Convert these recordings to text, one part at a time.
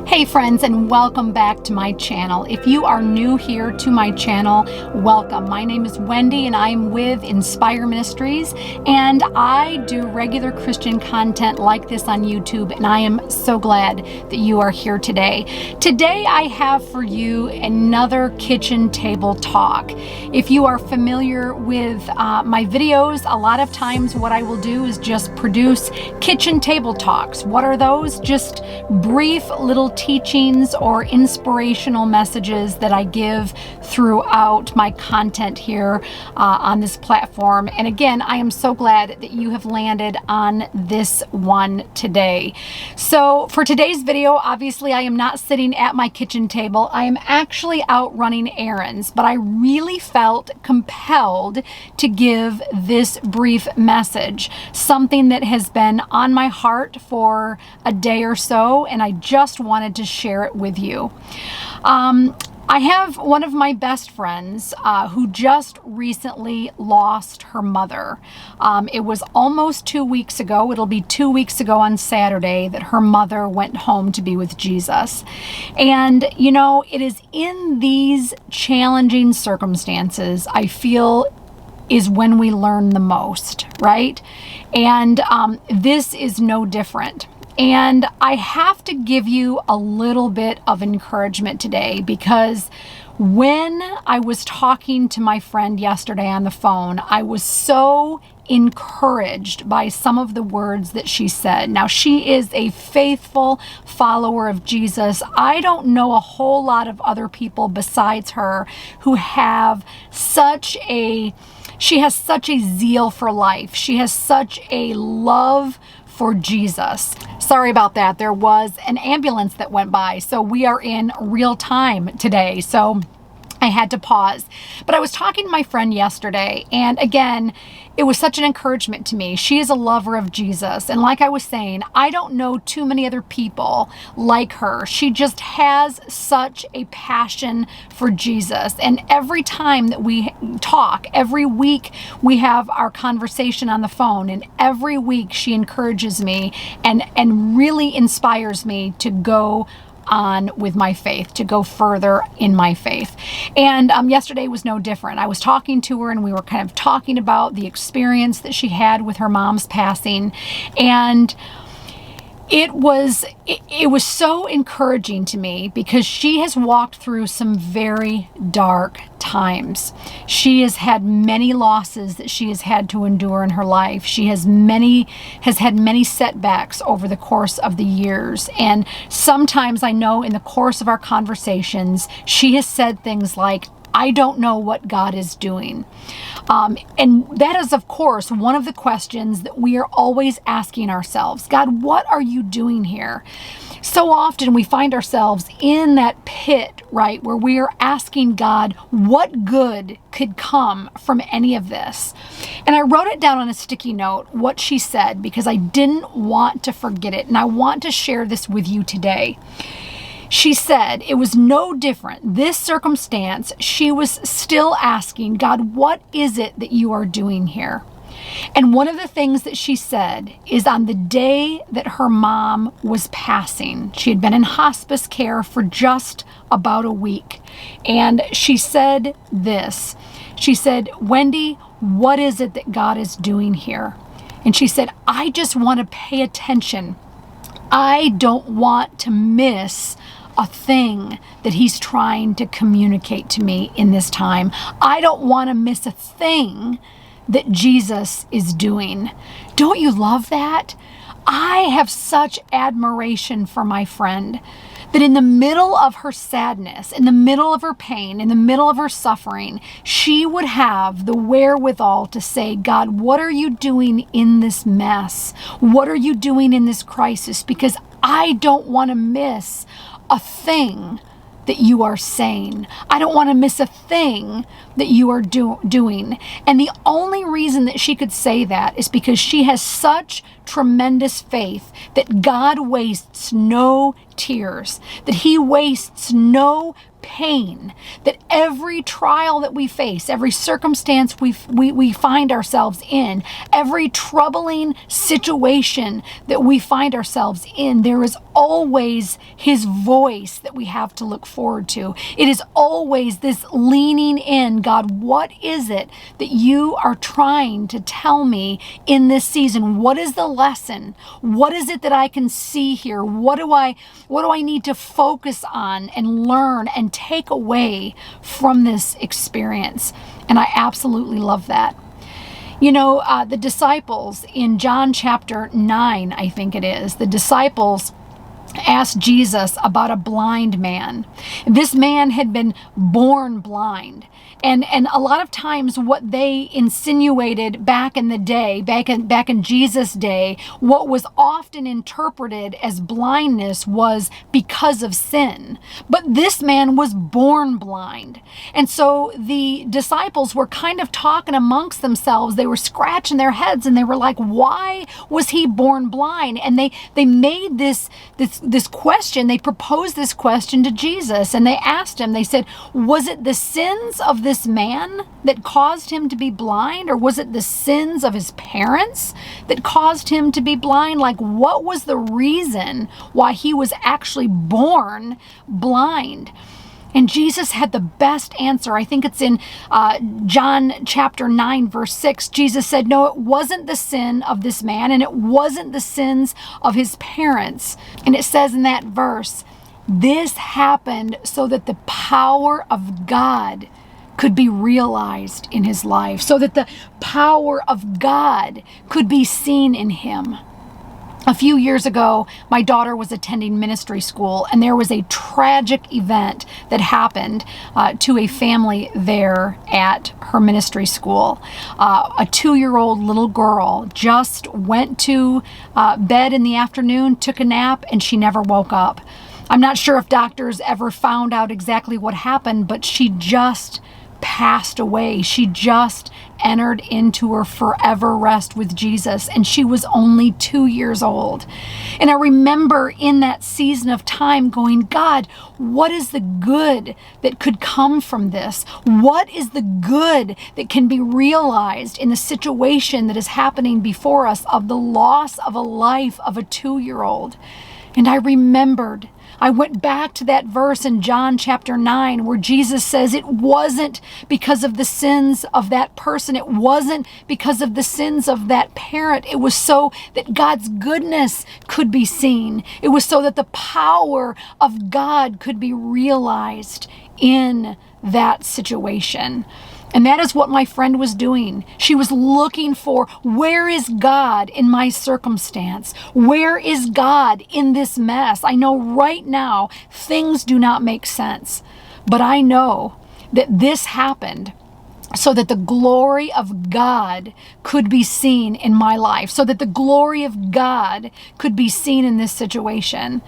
Hey friends, and welcome back to my channel. If you are new here to my channel, welcome. My name is Wendy and I'm with Inspire Ministries, and I do regular Christian content like this on YouTube, and I am so glad that you are here today. Today I have for you another kitchen table talk. If you are familiar with my videos, a lot of times what I will do is just produce kitchen table talks. What are those? Just brief little teachings or inspirational messages that I give throughout my content here on this platform. And again, I am so glad that you have landed on this one today. So for today's video, obviously I am not sitting at my kitchen table. I am actually out running errands, but I really felt compelled to give this brief message, something that has been on my heart for a day or so, and I just wanted to share it with you. I have one of my best friends who just recently lost her mother. It was almost 2 weeks ago. It'll be 2 weeks ago on Saturday that her mother went home to be with Jesus. And, you know, it is in these challenging circumstances, I feel, is when we learn the most, right? And this is no different. And I have to give you a little bit of encouragement today, because when I was talking to my friend yesterday on the phone, I was so encouraged by some of the words that she said. Now, she is a faithful follower of Jesus. I don't know a whole lot of other people besides her who have she has such a zeal for life. She has such a love for Jesus. Sorry about that. There was an ambulance that went by, so we are in real time today. So I had to pause. But I was talking to my friend yesterday, and again, it was such an encouragement to me. She is a lover of Jesus. And like I was saying, I don't know too many other people like her. She just has such a passion for Jesus. And every time that we talk, every week we have our conversation on the phone, and every week she encourages me and really inspires me to go on with my faith, to go further in my faith. And yesterday was no different. I was talking to her, and we were kind of talking about the experience that she had with her mom's passing, and it was so encouraging to me, because she has walked through some very dark times. She has had many losses that she has had to endure in her life. She has had many setbacks over the course of the years. And sometimes I know in the course of our conversations, she has said things like, I don't know what God is doing. And that is, of course, one of the questions that we are always asking ourselves. God, what are you doing here? So often we find ourselves in that pit, right, where we are asking God, what good could come from any of this? And I wrote it down on a sticky note, what she said, because I didn't want to forget it. And I want to share this with you today. She said it was no different. This circumstance, she was still asking, God, what is it that you are doing here? And one of the things that she said is, on the day that her mom was passing, she had been in hospice care for just about a week. And she said this. She said, Wendy, what is it that God is doing here? And she said, I just want to pay attention. I don't want to miss a thing that he's trying to communicate to me in this time. I don't want to miss a thing that Jesus is doing. Don't you love that? I have such admiration for my friend, that in the middle of her sadness, in the middle of her pain, in the middle of her suffering, she would have the wherewithal to say, God, what are you doing in this mess? What are you doing in this crisis? Because I don't want to miss a thing that you are saying. I don't want to miss a thing that you are doing. And the only reason that she could say that is because she has such tremendous faith that God wastes no tears, that he wastes no pain, that every trial that we face, every circumstance we find ourselves in, every troubling situation that we find ourselves in, there is always his voice that we have to look forward to. It is always this leaning in. God, what is it that you are trying to tell me in this season? What is the lesson? What is it that I can see here? What do I need to focus on and learn and take away from this experience? And I absolutely love that. You know, the disciples in John chapter 9, I think it is, the disciples asked Jesus about a blind man. This man had been born blind. And a lot of times what they insinuated back in the day, back in Jesus' day, what was often interpreted as blindness was because of sin. But this man was born blind. And so the disciples were kind of talking amongst themselves. They were scratching their heads and they were like, why was he born blind? And they made this question, they proposed this question to Jesus, and they asked him, they said, was it the sins of this man that caused him to be blind, or was it the sins of his parents that caused him to be blind? Like, what was the reason why he was actually born blind? And Jesus had the best answer. I think it's in John chapter 9, verse 6. Jesus said, no, it wasn't the sin of this man, and it wasn't the sins of his parents. And it says in that verse, this happened so that the power of God could be realized in his life, so that the power of God could be seen in him. A few years ago, my daughter was attending ministry school, and there was a tragic event that happened to a family there at her ministry school. A 2-year-old little girl just went to bed in the afternoon, took a nap, and she never woke up. I'm not sure if doctors ever found out exactly what happened, but she just passed away. She just entered into her forever rest with Jesus, and she was only 2 years old. And I remember in that season of time going, God, what is the good that could come from this? What is the good that can be realized in the situation that is happening before us of the loss of a life of a 2-year-old? And I went back to that verse in John chapter 9 where Jesus says it wasn't because of the sins of that person. It wasn't because of the sins of that parent. It was so that God's goodness could be seen. It was so that the power of God could be realized in that situation. And that is what my friend was doing. She was looking for, where is God in my circumstance? Where is God in this mess? I know right now things do not make sense, but I know that this happened so that the glory of God could be seen in my life, so that the glory of God could be seen in this situation.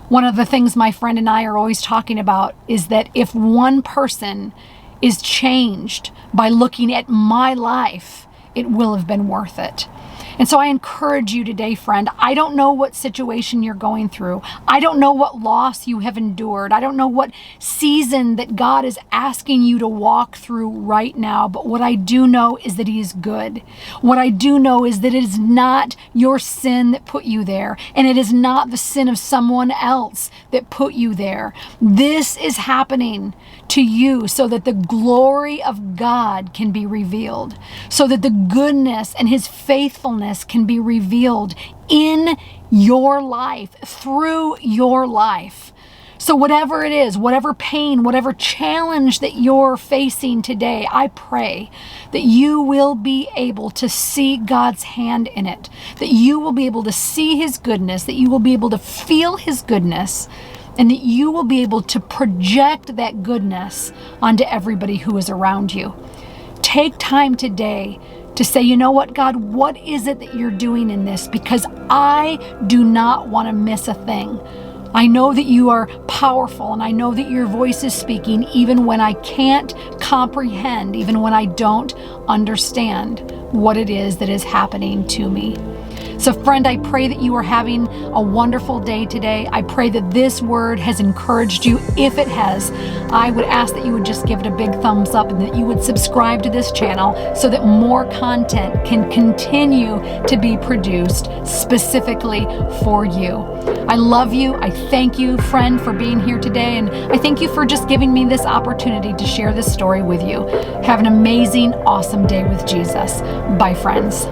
One of the things my friend and I are always talking about is that if one person is changed by looking at my life, it will have been worth it. And so I encourage you today, friend. I don't know what situation you're going through. I don't know what loss you have endured. I don't know what season that God is asking you to walk through right now. But what I do know is that He is good. What I do know is that it is not your sin that put you there. And it is not the sin of someone else that put you there. This is happening to you so that the glory of God can be revealed, so that the goodness and His faithfulness can be revealed in your life, through your life. So whatever it is, whatever pain, whatever challenge that you're facing today, I pray that you will be able to see God's hand in it, that you will be able to see His goodness, that you will be able to feel His goodness, and that you will be able to project that goodness onto everybody who is around you. Take time today to say, you know what, God, what is it that you're doing in this? Because I do not want to miss a thing. I know that you are powerful, and I know that your voice is speaking even when I can't comprehend, even when I don't understand what it is that is happening to me. So friend, I pray that you are having a wonderful day today. I pray that this word has encouraged you. If it has, I would ask that you would just give it a big thumbs up and that you would subscribe to this channel so that more content can continue to be produced specifically for you. I love you. I thank you, friend, for being here today. And I thank you for just giving me this opportunity to share this story with you. Have an amazing, awesome day with Jesus. Bye, friends.